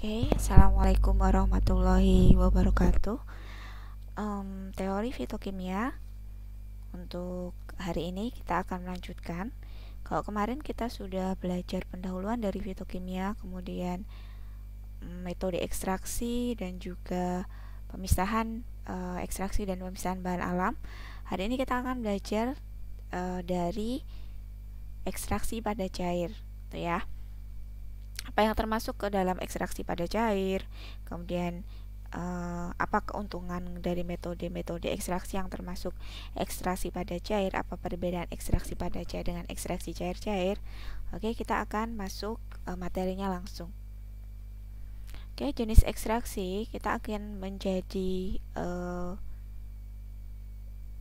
Oke, Assalamualaikum warahmatullahi wabarakatuh. Teori fitokimia untuk hari ini kita akan melanjutkan. Kalau kemarin kita sudah belajar pendahuluan dari fitokimia, kemudian metode ekstraksi dan juga pemisahan ekstraksi dan pemisahan bahan alam. Hari ini kita akan belajar dari ekstraksi pada cair, gitu ya. Apa yang termasuk ke dalam ekstraksi pada cair, kemudian apa keuntungan dari metode-metode ekstraksi yang termasuk ekstraksi pada cair, apa perbedaan ekstraksi pada cair dengan ekstraksi cair-cair. Oke, kita akan masuk materinya langsung. Oke, jenis ekstraksi kita akan menjadi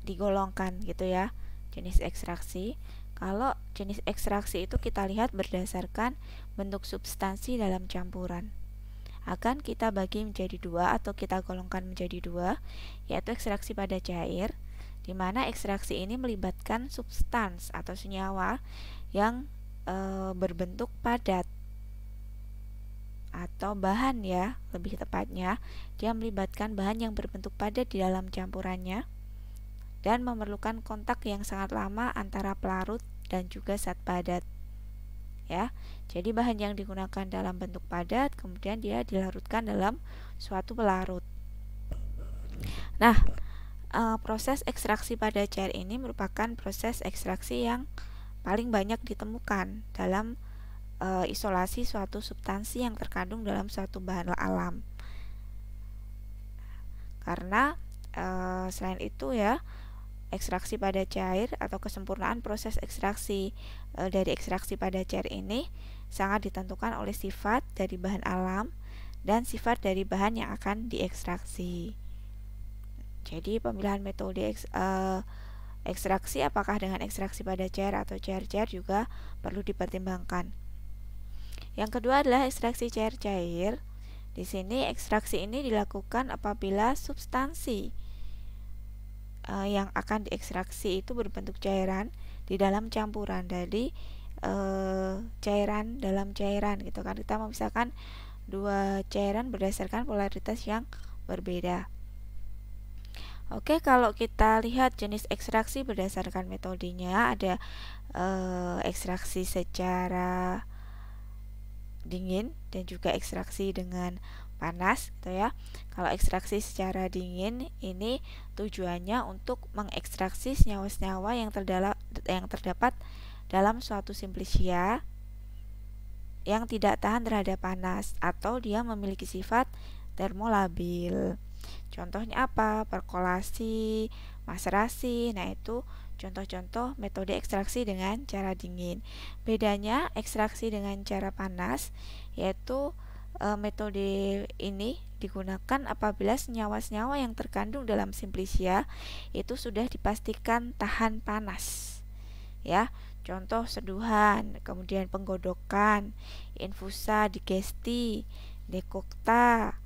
digolongkan gitu ya, jenis ekstraksi. Kalau jenis ekstraksi itu kita lihat berdasarkan bentuk substansi dalam campuran. Akan kita bagi menjadi dua atau kita golongkan menjadi dua, yaitu ekstraksi pada cair, di mana ekstraksi ini melibatkan substans atau senyawa yang berbentuk padat atau bahan ya, lebih tepatnya dia melibatkan bahan yang berbentuk padat di dalam campurannya dan memerlukan kontak yang sangat lama antara pelarut dan juga zat padat. Ya, jadi bahan yang digunakan dalam bentuk padat kemudian dia dilarutkan dalam suatu pelarut. Nah, proses ekstraksi pada cair ini merupakan proses ekstraksi yang paling banyak ditemukan dalam isolasi suatu substansi yang terkandung dalam suatu bahan alam. Karena selain itu ya, ekstraksi pada cair atau kesempurnaan proses ekstraksi dari ekstraksi pada cair ini sangat ditentukan oleh sifat dari bahan alam dan sifat dari bahan yang akan diekstraksi. Jadi pemilihan metode ekstraksi apakah dengan ekstraksi pada cair atau cair-cair juga perlu dipertimbangkan. Yang kedua adalah ekstraksi cair-cair. Di sini ekstraksi ini dilakukan apabila substansi yang akan diekstraksi itu berbentuk cairan di dalam campuran dari cairan dalam cairan gitu kan. Kita memisahkan dua cairan berdasarkan polaritas yang berbeda. Oke, kalau kita lihat jenis ekstraksi berdasarkan metodenya, ada ekstraksi secara dingin dan juga ekstraksi dengan panas gitu ya. Kalau ekstraksi secara dingin ini tujuannya untuk mengekstraksi senyawa-senyawa yang terdapat dalam suatu simplicia yang tidak tahan terhadap panas atau dia memiliki sifat termolabil. Contohnya apa? Perkolasi, maserasi. Nah, itu contoh-contoh metode ekstraksi dengan cara dingin. Bedanya ekstraksi dengan cara panas yaitu metode ini digunakan apabila senyawa-senyawa yang terkandung dalam simplicia itu sudah dipastikan tahan panas. Ya, contoh seduhan, kemudian penggodokan, infusa, digesti, dekokta,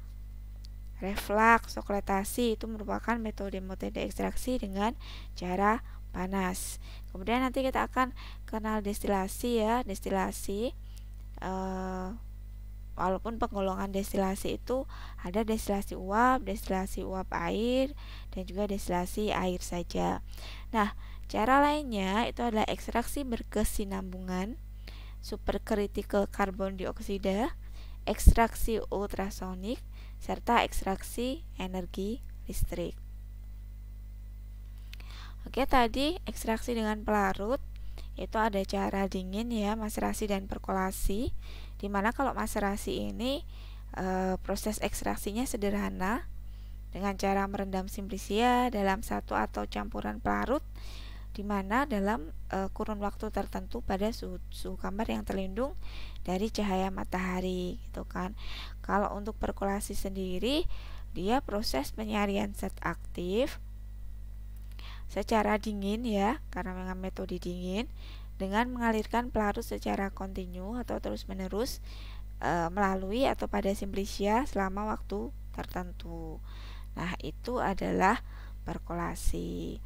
reflux, sokletasi itu merupakan metode-metode ekstraksi dengan cara panas. Kemudian nanti kita akan kenal destilasi ya, destilasi. Walaupun penggolongan destilasi itu ada destilasi uap air, dan juga destilasi air saja. Nah, cara lainnya itu adalah ekstraksi berkesinambungan, supercritical carbon dioksida, ekstraksi ultrasonik, serta ekstraksi energi listrik. Oke, tadi ekstraksi dengan pelarut itu ada cara dingin ya, maserasi dan perkolasi. Dimana kalau maserasi ini proses ekstraksinya sederhana dengan cara merendam simplicia dalam satu atau campuran pelarut, dimana dalam kurun waktu tertentu pada suhu kamar yang terlindung dari cahaya matahari gitu kan. Kalau untuk perkolasi sendiri dia proses penyaringan zat aktif secara dingin ya, karena memang metode dingin, dengan mengalirkan pelarut secara kontinu atau terus-menerus melalui atau pada simplicia selama waktu tertentu. Nah, itu adalah perkolasi.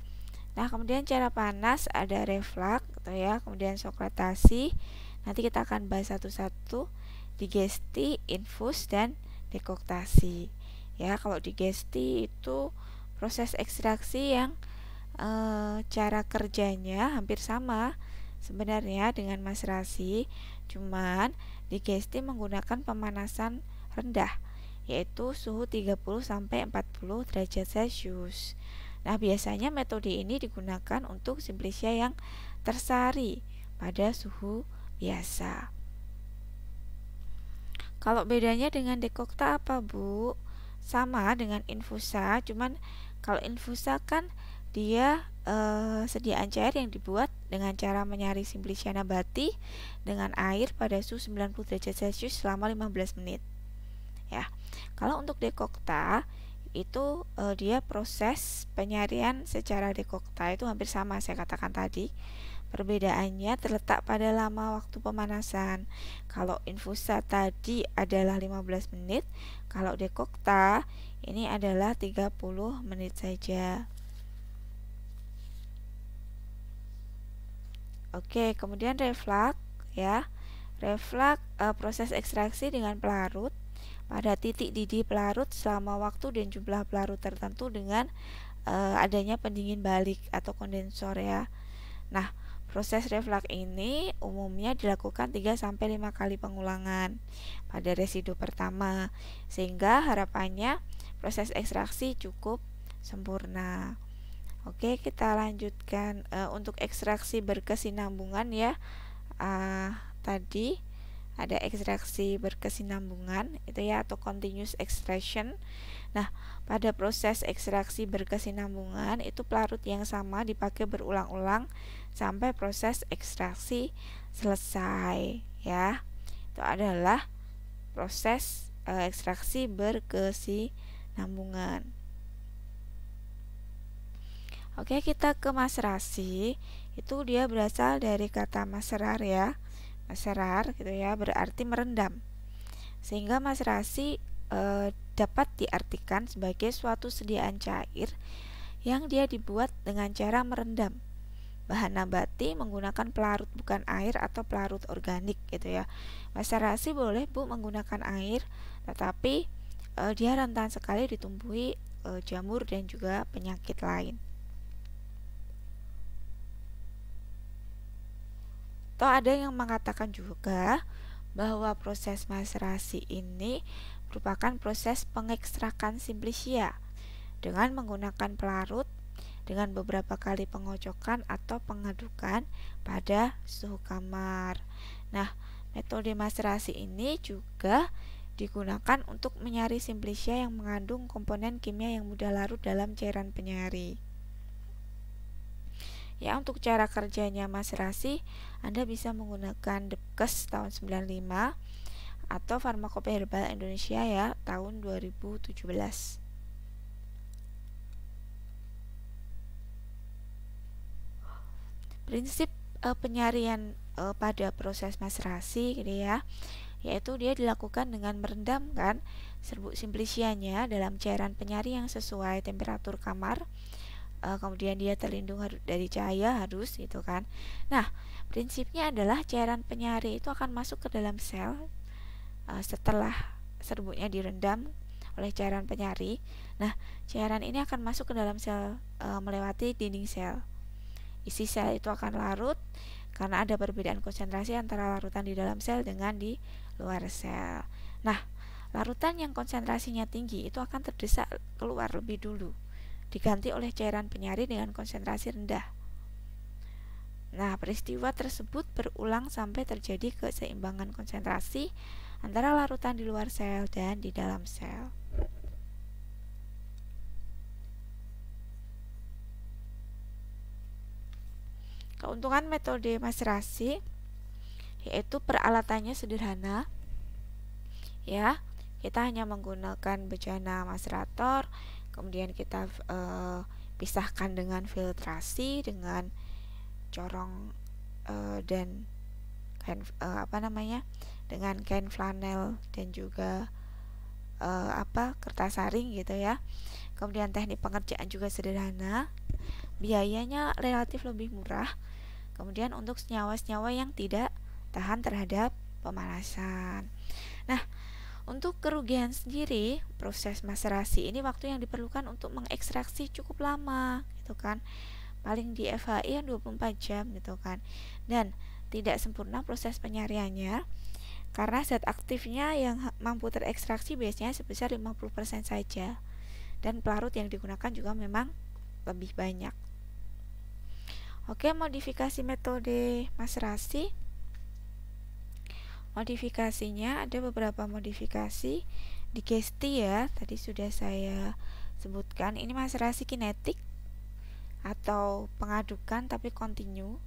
Nah, kemudian cara panas ada reflux gitu ya, kemudian sokletasi. Nanti kita akan bahas satu-satu. digesti, infus, dan dekoktasi. Ya, kalau digesti itu proses ekstraksi yang cara kerjanya hampir sama sebenarnya dengan maserasi, cuman digesti menggunakan pemanasan rendah, yaitu suhu 30-40 derajat Celcius. Nah, biasanya metode ini digunakan untuk simplicia yang tersari pada suhu biasa. Kalau bedanya dengan dekokta apa, Bu? Sama dengan infusa, cuman kalau infusa kan dia sediaan cair yang dibuat dengan cara menyari simplicia nabati dengan air pada suhu 90 derajat Celcius selama 15 menit. Ya. Kalau untuk dekokta itu dia proses penyarian secara dekokta itu hampir sama saya katakan tadi. Perbedaannya terletak pada lama waktu pemanasan. Kalau infusa tadi adalah 15 menit, kalau dekokta ini adalah 30 menit saja. Oke, kemudian reflux ya. Reflux proses ekstraksi dengan pelarut pada titik didih pelarut selama waktu dan jumlah pelarut tertentu dengan adanya pendingin balik atau kondensor ya. Nah, proses reflux ini umumnya dilakukan 3-5 kali pengulangan pada residu pertama, sehingga harapannya proses ekstraksi cukup sempurna. Oke, kita lanjutkan untuk ekstraksi berkesinambungan ya. Tadi ada ekstraksi berkesinambungan itu ya, atau continuous extraction. Nah, pada proses ekstraksi berkesinambungan itu pelarut yang sama dipakai berulang-ulang sampai proses ekstraksi selesai ya. Itu adalah proses ekstraksi berkesinambungan. Oke, kita ke maserasi. Itu dia berasal dari kata maserar ya. Maserar gitu ya, berarti merendam. Sehingga maserasi dapat diartikan sebagai suatu sediaan cair yang dia dibuat dengan cara merendam bahan nabati menggunakan pelarut bukan air atau pelarut organik gitu ya. Maserasi boleh Bu menggunakan air, tetapi dia rentan sekali ditumbuhi jamur dan juga penyakit lain. Toh ada yang mengatakan juga bahwa proses maserasi ini merupakan proses pengekstrakan simplicia dengan menggunakan pelarut dengan beberapa kali pengocokan atau pengadukan pada suhu kamar. Nah, metode maserasi ini juga digunakan untuk menyari simplicia yang mengandung komponen kimia yang mudah larut dalam cairan penyari. Ya, untuk cara kerjanya maserasi, Anda bisa menggunakan Depkes tahun 95 atau Farmakopeia Herbal Indonesia ya tahun 2017. Prinsip penyarian pada proses maserasi gitu ya, yaitu dia dilakukan dengan merendamkan serbuk simplicianya dalam cairan penyari yang sesuai temperatur kamar. Kemudian dia terlindung dari cahaya harus gitu kan. Nah, prinsipnya adalah cairan penyari itu akan masuk ke dalam sel setelah serbuknya direndam oleh cairan penyari. Nah, cairan ini akan masuk ke dalam sel melewati dinding sel. Isi sel itu akan larut karena ada perbedaan konsentrasi antara larutan di dalam sel dengan di luar sel. Nah, larutan yang konsentrasinya tinggi itu akan terdesak keluar lebih dulu, diganti oleh cairan penyari dengan konsentrasi rendah. Nah, peristiwa tersebut berulang sampai terjadi keseimbangan konsentrasi antara larutan di luar sel dan di dalam sel. Keuntungan metode maserasi yaitu peralatannya sederhana. Ya, kita hanya menggunakan bejana macerator, kemudian kita pisahkan dengan filtrasi dengan corong dan kain dengan kain flanel dan juga kertas saring gitu ya. Kemudian teknik pengerjaan juga sederhana, biayanya relatif lebih murah. Kemudian untuk senyawa-senyawa yang tidak tahan terhadap pemanasan. Nah, untuk kerugian sendiri, proses maserasi ini waktu yang diperlukan untuk mengekstraksi cukup lama gitu kan. Paling di FHI 24 jam gitu kan. Dan tidak sempurna proses penyaringannya karena zat aktifnya yang mampu terekstraksi biasanya sebesar 50% saja. Dan pelarut yang digunakan juga memang lebih banyak. Oke, modifikasi metode maserasi. Modifikasinya ada beberapa modifikasi. Digesti ya, tadi sudah saya sebutkan. Ini maserasi kinetik atau pengadukan tapi kontinu.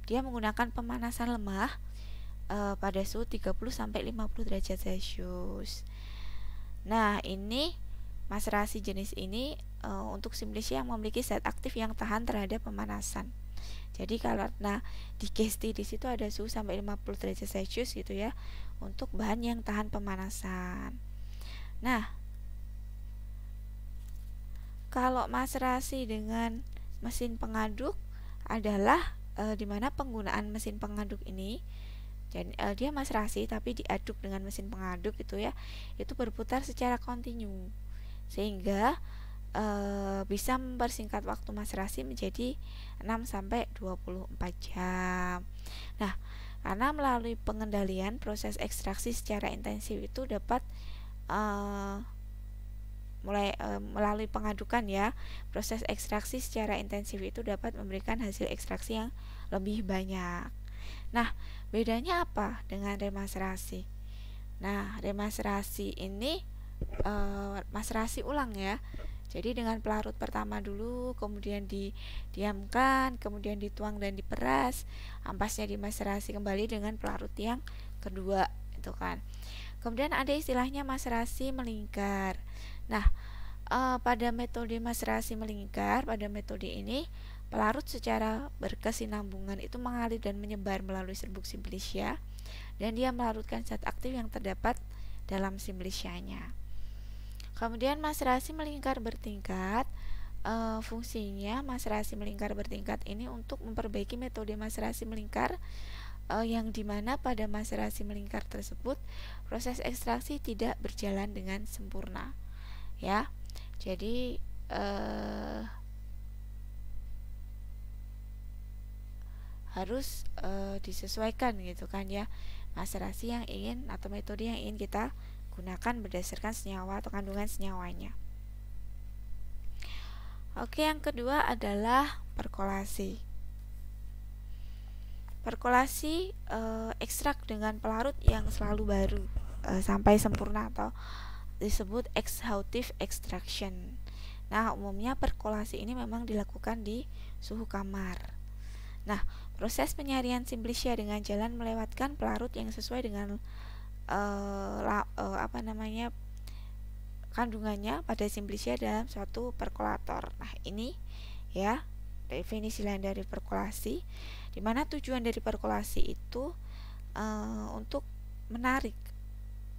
Dia menggunakan pemanasan lemah pada suhu 30-50 derajat Celcius. Nah, ini maserasi jenis ini untuk simplicia yang memiliki zat aktif yang tahan terhadap pemanasan. Jadi karena digesti di situ ada suhu sampai 50 derajat Celcius gitu ya, untuk bahan yang tahan pemanasan. Nah, kalau maserasi dengan mesin pengaduk adalah dimana penggunaan mesin pengaduk ini, jadi dia maserasi tapi diaduk dengan mesin pengaduk gitu ya, itu berputar secara kontinu sehingga bisa mempersingkat waktu maserasi menjadi 6-24 jam. Nah, karena melalui pengendalian proses ekstraksi secara intensif itu dapat melalui pengadukan ya, proses ekstraksi secara intensif itu dapat memberikan hasil ekstraksi yang lebih banyak. Nah, bedanya apa dengan remaserasi? Nah, remaserasi ini maserasi ulang ya. Jadi dengan pelarut pertama dulu, kemudian didiamkan, kemudian dituang dan diperas, ampasnya dimaserasi kembali dengan pelarut yang kedua, itu kan. Kemudian ada istilahnya maserasi melingkar. Nah, pada metode maserasi melingkar, pada metode ini pelarut secara berkesinambungan itu mengalir dan menyebar melalui serbuk simplicia, dan dia melarutkan zat aktif yang terdapat dalam simplicianya. Kemudian maserasi melingkar bertingkat, fungsinya maserasi melingkar bertingkat ini untuk memperbaiki metode maserasi melingkar, yang dimana pada maserasi melingkar tersebut proses ekstraksi tidak berjalan dengan sempurna ya. Jadi harus disesuaikan gitu kan ya, maserasi yang ingin atau metode yang ingin kita gunakan berdasarkan senyawa atau kandungan senyawanya. Oke, yang kedua adalah perkolasi. Perkolasi ekstrak dengan pelarut yang selalu baru sampai sempurna atau disebut exhaustive extraction. Nah, umumnya perkolasi ini memang dilakukan di suhu kamar. Nah, proses penyaringan simplicia dengan jalan melewatkan pelarut yang sesuai dengan kandungannya pada simplicia dalam suatu perkolator. Nah, ini ya definisi lain dari perkolasi, di mana tujuan dari perkolasi itu untuk menarik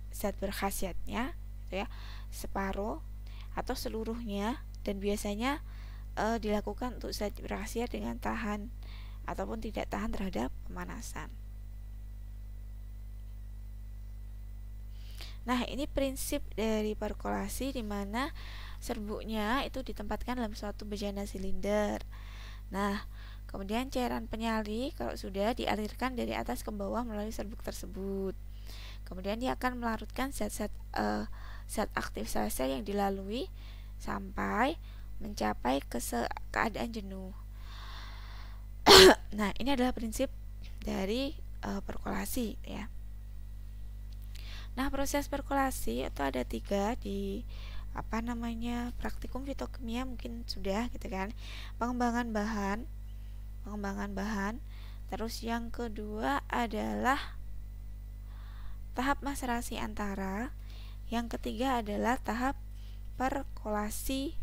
zat berkhasiatnya gitu ya, separuh atau seluruhnya, dan biasanya dilakukan untuk zat berkhasiat dengan tahan ataupun tidak tahan terhadap pemanasan. Nah, ini prinsip dari perkolasi, di mana serbuknya itu ditempatkan dalam suatu bejana silinder. Nah, kemudian cairan penyali kalau sudah dialirkan dari atas ke bawah melalui serbuk tersebut. Kemudian dia akan melarutkan zat aktif sel yang dilalui sampai mencapai keadaan jenuh. Nah, ini adalah prinsip dari perkolasi ya. Nah, proses perkolasi itu ada 3 di praktikum fitokimia mungkin sudah gitu kan. Pengembangan bahan. Terus yang kedua adalah tahap maserasi antara. Yang ketiga adalah tahap perkolasi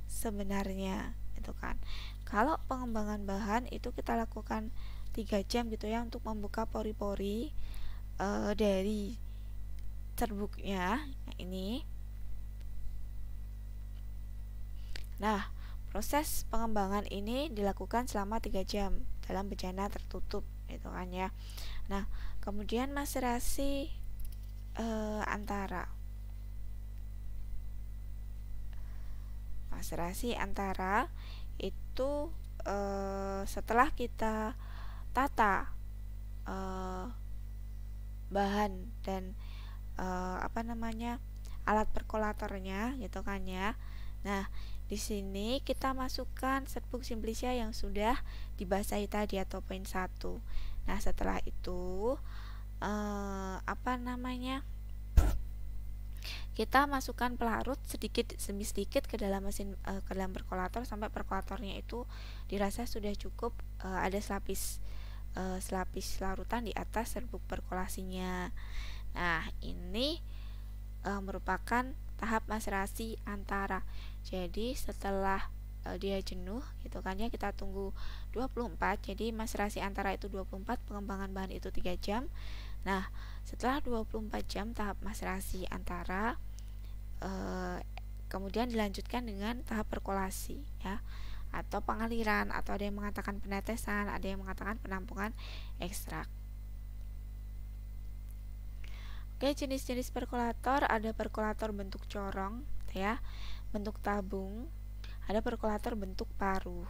sebenarnya gitu kan. Kalau pengembangan bahan itu kita lakukan 3 jam gitu ya, untuk membuka pori-pori dari serbuknya ini. Nah, proses pengembangan ini dilakukan selama 3 jam dalam bejana tertutup gitu kan ya. Nah, kemudian maserasi antara. Maserasi antara itu setelah kita tata bahan dan alat perkolatornya gitu kan ya. Nah, di sini kita masukkan serbuk Simplicia yang sudah dibasahi tadi atau poin 1. Nah, setelah itu kita masukkan pelarut sedikit demi sedikit ke dalam mesin ke dalam perkolator sampai perkolatornya itu dirasa sudah cukup ada selapis larutan di atas serbuk perkolasinya. Nah, ini merupakan tahap maserasi antara. Jadi setelah dia jenuh gitu kan ya, kita tunggu 24. Jadi maserasi antara itu 24, pengembangan bahan itu 3 jam. Nah, setelah 24 jam tahap maserasi antara kemudian dilanjutkan dengan tahap perkolasi ya, atau pengaliran, atau ada yang mengatakan penetesan, ada yang mengatakan penampungan ekstrak. Oke, jenis-jenis perkolator, ada perkolator bentuk corong ya, bentuk tabung, ada perkolator bentuk paruh.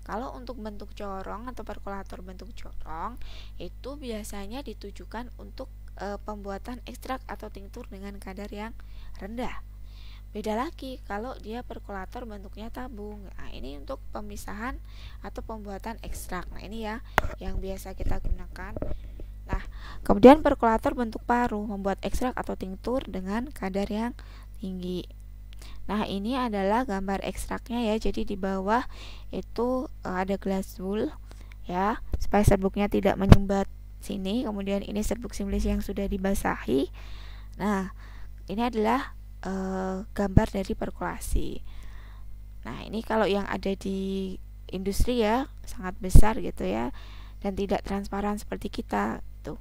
Kalau untuk bentuk corong atau perkolator bentuk corong itu biasanya ditujukan untuk pembuatan ekstrak atau tinktur dengan kadar yang rendah. Beda lagi kalau dia perkolator bentuknya tabung. Nah, ini untuk pemisahan atau pembuatan ekstrak. Nah, ini ya yang biasa kita gunakan. Nah, kemudian perkolator bentuk paruh, membuat ekstrak atau tinktur dengan kadar yang tinggi. Nah, ini adalah gambar ekstraknya ya. Jadi di bawah itu ada glass wool ya, supaya serbuknya tidak menyumbat sini. Kemudian ini serbuk Simplicia yang sudah dibasahi. Nah, ini adalah gambar dari perkolasi. Nah, ini kalau yang ada di industri ya sangat besar gitu ya, dan tidak transparan seperti kita tuh.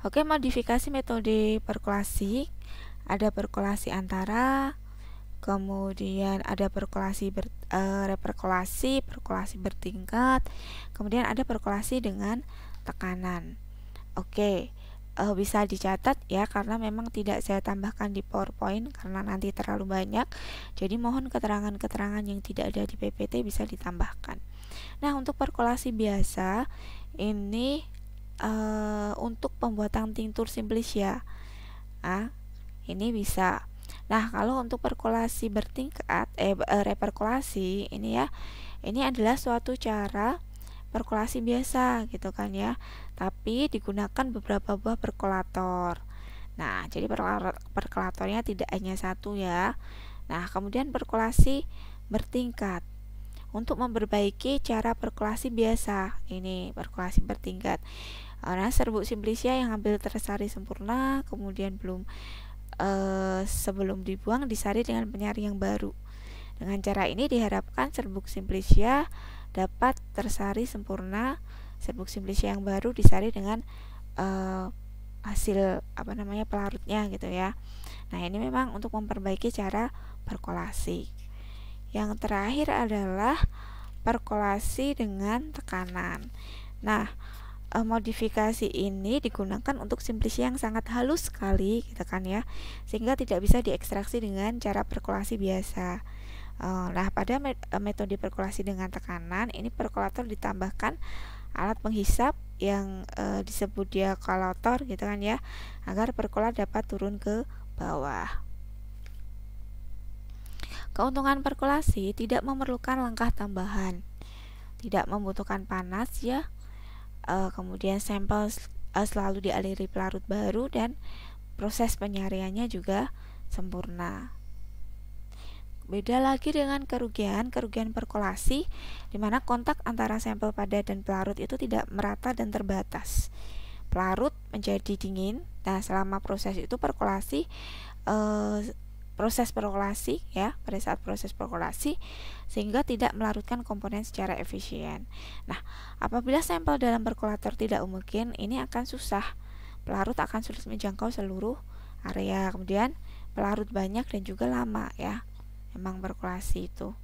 Oke, modifikasi metode perkolasi. Ada perkolasi antara, kemudian ada perkolasi reperkolasi, perkolasi bertingkat, kemudian ada perkolasi dengan tekanan. Oke, bisa dicatat ya, karena memang tidak saya tambahkan di PowerPoint karena nanti terlalu banyak. Jadi mohon keterangan-keterangan yang tidak ada di PPT bisa ditambahkan. Nah, untuk perkolasi biasa ini untuk pembuatan tinktur Simplicia. Nah, ini bisa. Nah, kalau untuk perkolasi bertingkat reperkolasi ini ya, ini adalah suatu cara perkolasi biasa gitu kan ya, tapi digunakan beberapa buah perkolator. Nah, jadi perkolatornya tidak hanya satu ya. Nah, kemudian perkolasi bertingkat untuk memperbaiki cara perkolasi biasa. Ini perkolasi bertingkat. Nah, serbuk Simplicia yang hampir tersari sempurna, kemudian sebelum dibuang disari dengan penyari yang baru. Dengan cara ini diharapkan serbuk Simplicia dapat tersari sempurna. Serbuk Simplicia yang baru disari dengan hasil pelarutnya gitu ya. Nah, ini memang untuk memperbaiki cara perkolasi. Yang terakhir adalah perkolasi dengan tekanan. Nah, modifikasi ini digunakan untuk Simplicia yang sangat halus sekali gitu kan ya, sehingga tidak bisa diekstraksi dengan cara perkolasi biasa. Nah, pada metode perkolasi dengan tekanan ini perkolator ditambahkan alat penghisap yang disebut diakolator gitu kan ya, agar perkolat dapat turun ke bawah. Keuntungan perkolasi tidak memerlukan langkah tambahan, tidak membutuhkan panas ya, kemudian sampel selalu dialiri pelarut baru, dan proses penyaringannya juga sempurna. Beda lagi dengan kerugian perkolasi, di mana kontak antara sampel padat dan pelarut itu tidak merata dan terbatas. Pelarut menjadi dingin. Nah, selama proses itu proses perkolasi ya, pada saat proses perkolasi, sehingga tidak melarutkan komponen secara efisien. Nah, apabila sampel dalam perkolator tidak homogen, ini akan susah. Pelarut akan sulit menjangkau seluruh area. Kemudian pelarut banyak dan juga lama ya. Memang perkolasi itu